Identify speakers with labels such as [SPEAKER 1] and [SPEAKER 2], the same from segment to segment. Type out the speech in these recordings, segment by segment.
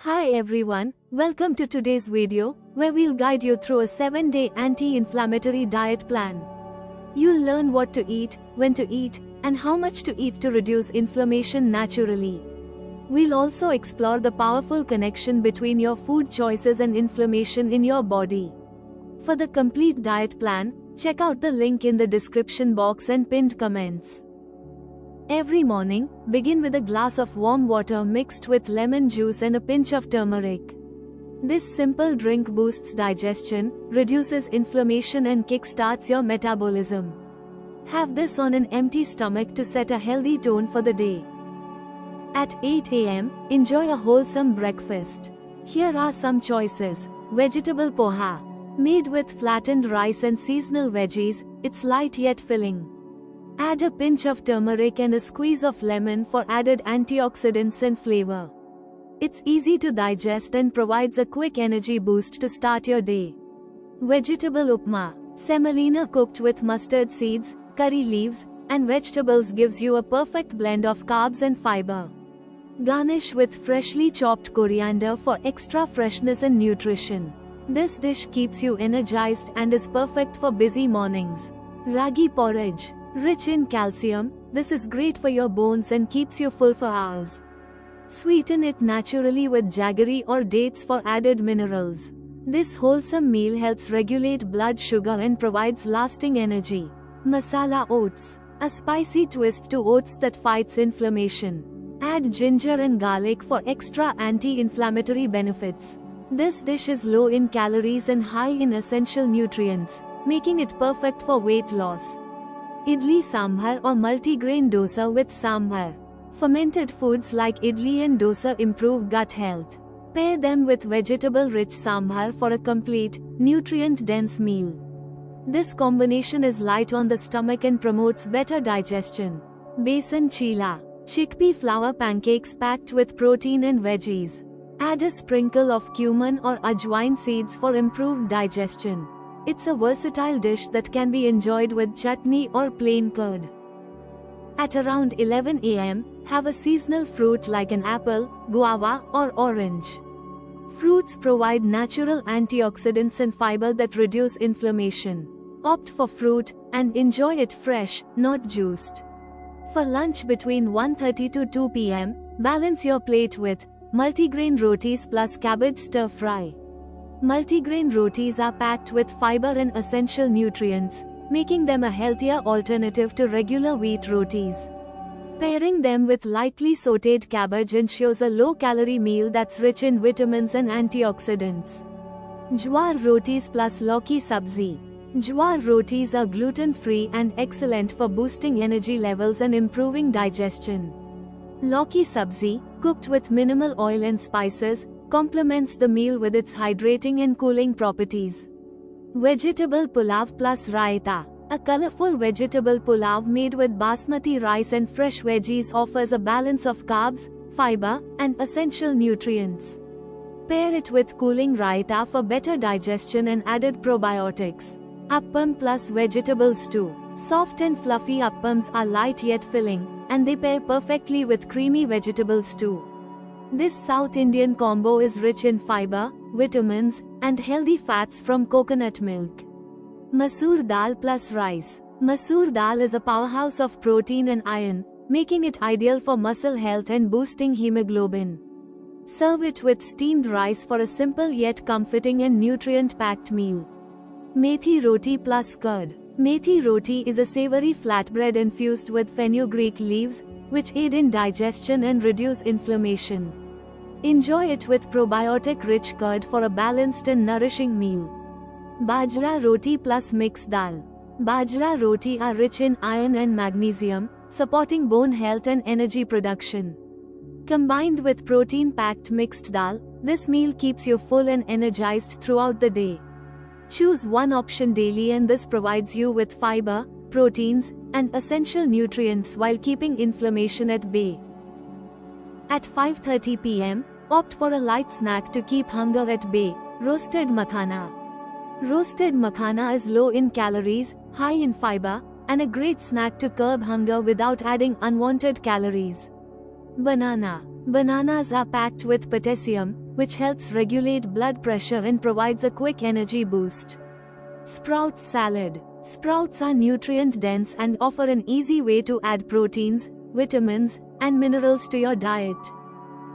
[SPEAKER 1] Hi everyone, welcome to today's video, where we'll guide you through a 7-day anti-inflammatory diet plan. You'll learn what to eat, when to eat, and how much to eat to reduce inflammation naturally. We'll also explore the powerful connection between your food choices and inflammation in your body. For the complete diet plan, check out the link in the description box and pinned comments. Every morning, begin with a glass of warm water mixed with lemon juice and a pinch of turmeric. This simple drink boosts digestion, reduces inflammation and kickstarts your metabolism. Have this on an empty stomach to set a healthy tone for the day. At 8 a.m., enjoy a wholesome breakfast. Here are some choices. Vegetable poha. Made with flattened rice and seasonal veggies, it's light yet filling. Add a pinch of turmeric and a squeeze of lemon for added antioxidants and flavor. It's easy to digest and provides a quick energy boost to start your day. Vegetable upma. Semolina cooked with mustard seeds, curry leaves, and vegetables gives you a perfect blend of carbs and fiber. Garnish with freshly chopped coriander for extra freshness and nutrition. This dish keeps you energized and is perfect for busy mornings. Ragi porridge. Rich in calcium, this is great for your bones and keeps you full for hours. Sweeten it naturally with jaggery or dates for added minerals. This wholesome meal helps regulate blood sugar and provides lasting energy. Masala oats. A spicy twist to oats that fights inflammation. Add ginger and garlic for extra anti-inflammatory benefits. This dish is low in calories and high in essential nutrients, making it perfect for weight loss. Idli sambar or multigrain dosa with sambar. Fermented foods like idli and dosa improve gut health. Pair them with vegetable-rich sambar for a complete, nutrient-dense meal. This combination is light on the stomach and promotes better digestion. Besan chila. Chickpea flour pancakes packed with protein and veggies. Add a sprinkle of cumin or ajwain seeds for improved digestion. It's a versatile dish that can be enjoyed with chutney or plain curd. At around 11 a.m., have a seasonal fruit like an apple, guava, or orange. Fruits provide natural antioxidants and fiber that reduce inflammation. Opt for fruit, and enjoy it fresh, not juiced. For lunch between 1:30 to 2 p.m., balance your plate with multigrain rotis plus cabbage stir fry. Multigrain rotis are packed with fiber and essential nutrients, making them a healthier alternative to regular wheat rotis. Pairing them with lightly sautéed cabbage ensures a low-calorie meal that's rich in vitamins and antioxidants. Jwar rotis plus lauki sabzi. Jwar rotis are gluten-free and excellent for boosting energy levels and improving digestion. Lauki sabzi, cooked with minimal oil and spices, complements the meal with its hydrating and cooling properties. Vegetable pulav plus raita. A colorful vegetable pulav made with basmati rice and fresh veggies offers a balance of carbs, fiber, and essential nutrients. Pair it with cooling raita for better digestion and added probiotics. Appam plus vegetable stew. Soft and fluffy appams are light yet filling, and they pair perfectly with creamy vegetable stew. This South Indian combo is rich in fiber, vitamins, and healthy fats from coconut milk. Masoor dal plus rice. Masoor dal is a powerhouse of protein and iron, making it ideal for muscle health and boosting hemoglobin. Serve it with steamed rice for a simple yet comforting and nutrient-packed meal. Methi roti plus curd. Methi roti is a savory flatbread infused with fenugreek leaves, which aid in digestion and reduce inflammation. Enjoy it with probiotic-rich curd for a balanced and nourishing meal. Bajra roti plus mixed dal. Bajra roti are rich in iron and magnesium, supporting bone health and energy production. Combined with protein-packed mixed dal, this meal keeps you full and energized throughout the day. Choose one option daily and this provides you with fiber, proteins, and essential nutrients while keeping inflammation at bay. At 5:30 p.m., opt for a light snack to keep hunger at bay. Roasted makhana. Roasted makhana is low in calories, high in fiber, and a great snack to curb hunger without adding unwanted calories. Banana. Bananas are packed with potassium, which helps regulate blood pressure and provides a quick energy boost. Sprouts salad. Sprouts are nutrient-dense and offer an easy way to add proteins, vitamins, and minerals to your diet.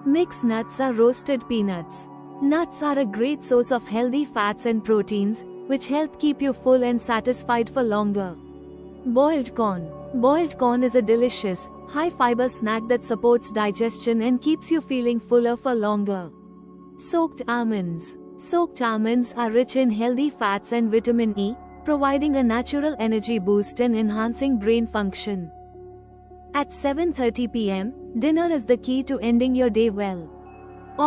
[SPEAKER 1] Mixed nuts are roasted peanuts. Nuts are a great source of healthy fats and proteins, which help keep you full and satisfied for longer. Boiled corn. Boiled corn is a delicious, high-fiber snack that supports digestion and keeps you feeling fuller for longer. Soaked almonds. Soaked almonds are rich in healthy fats and vitamin E, providing a natural energy boost and enhancing brain function. At 7:30 p.m., dinner is the key to ending your day well.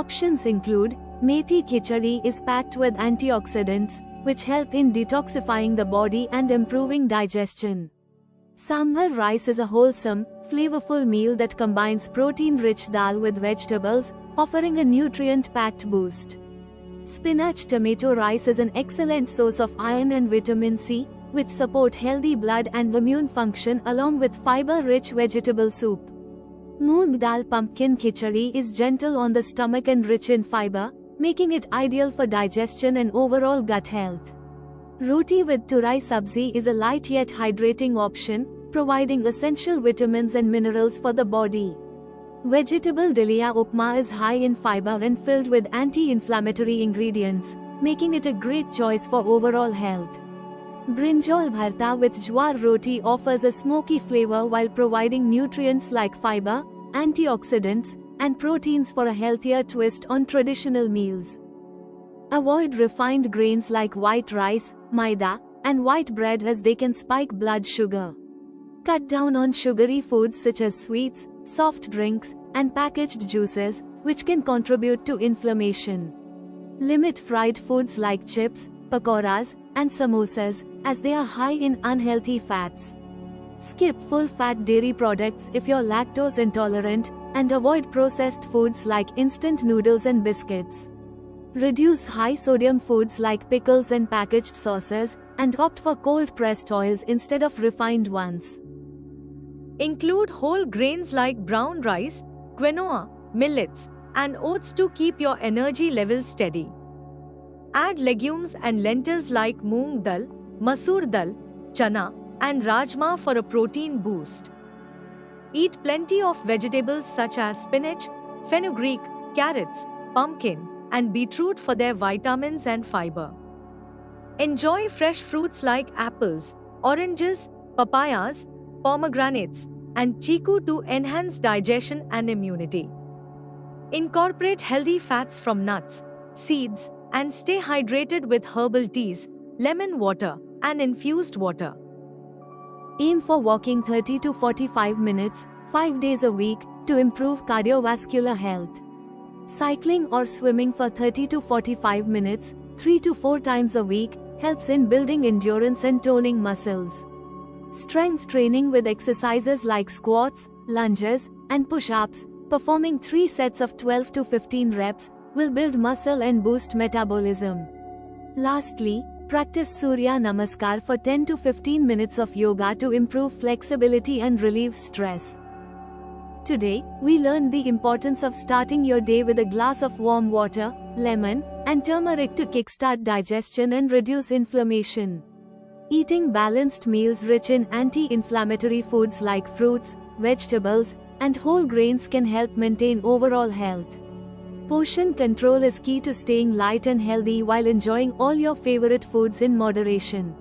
[SPEAKER 1] Options include methi khichdi is packed with antioxidants, which help in detoxifying the body and improving digestion. Sambar rice is a wholesome, flavorful meal that combines protein-rich dal with vegetables, offering a nutrient-packed boost. Spinach tomato rice is an excellent source of iron and vitamin C, which support healthy blood and immune function along with fiber-rich vegetable soup. Moong dal pumpkin khichdi is gentle on the stomach and rich in fiber, making it ideal for digestion and overall gut health. Roti with turai sabzi is a light yet hydrating option, providing essential vitamins and minerals for the body. Vegetable dalia upma is high in fiber and filled with anti-inflammatory ingredients, making it a great choice for overall health. Brinjal bharta with jwar roti offers a smoky flavor while providing nutrients like fiber, antioxidants, and proteins for a healthier twist on traditional meals. Avoid refined grains like white rice, maida, and white bread as they can spike blood sugar. Cut down on sugary foods such as sweets, soft drinks, and packaged juices, which can contribute to inflammation. Limit fried foods like chips, pakoras, and samosas, as they are high in unhealthy fats. Skip full-fat dairy products if you're lactose intolerant, and avoid processed foods like instant noodles and biscuits. Reduce high-sodium foods like pickles and packaged sauces, and opt for cold-pressed oils instead of refined ones.
[SPEAKER 2] Include whole grains like brown rice, quinoa, millets, and oats to keep your energy levels steady. Add legumes and lentils like moong dal, masoor dal, chana, and rajma for a protein boost. Eat plenty of vegetables such as spinach, fenugreek, carrots, pumpkin, and beetroot for their vitamins and fiber. Enjoy fresh fruits like apples, oranges, papayas, pomegranates, and chiku to enhance digestion and immunity. Incorporate healthy fats from nuts, seeds, and stay hydrated with herbal teas, lemon water, and infused water.
[SPEAKER 1] Aim for walking 30 to 45 minutes, 5 days a week, to improve cardiovascular health. Cycling or swimming for 30 to 45 minutes, 3 to 4 times a week, helps in building endurance and toning muscles. Strength training with exercises like squats, lunges, and push-ups, performing 3 sets of 12 to 15 reps, will build muscle and boost metabolism. Lastly, practice Surya Namaskar for 10 to 15 minutes of yoga to improve flexibility and relieve stress. Today, we learned the importance of starting your day with a glass of warm water, lemon, and turmeric to kickstart digestion and reduce inflammation. Eating balanced meals rich in anti-inflammatory foods like fruits, vegetables, and whole grains can help maintain overall health. Portion control is key to staying light and healthy while enjoying all your favorite foods in moderation.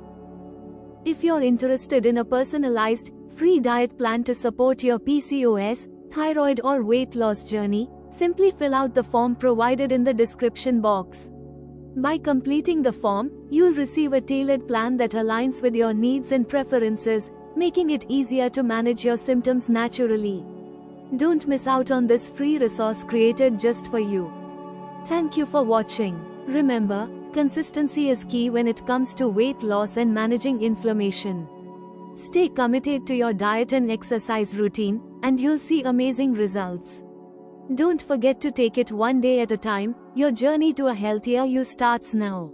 [SPEAKER 1] If you're interested in a personalized, free diet plan to support your PCOS, thyroid or weight loss journey, simply fill out the form provided in the description box. By completing the form, you'll receive a tailored plan that aligns with your needs and preferences, making it easier to manage your symptoms naturally. Don't miss out on this free resource created just for you. Thank you for watching. Remember, consistency is key when it comes to weight loss and managing inflammation. Stay committed to your diet and exercise routine, and you'll see amazing results. Don't forget to take it one day at a time. Your journey to a healthier you starts now.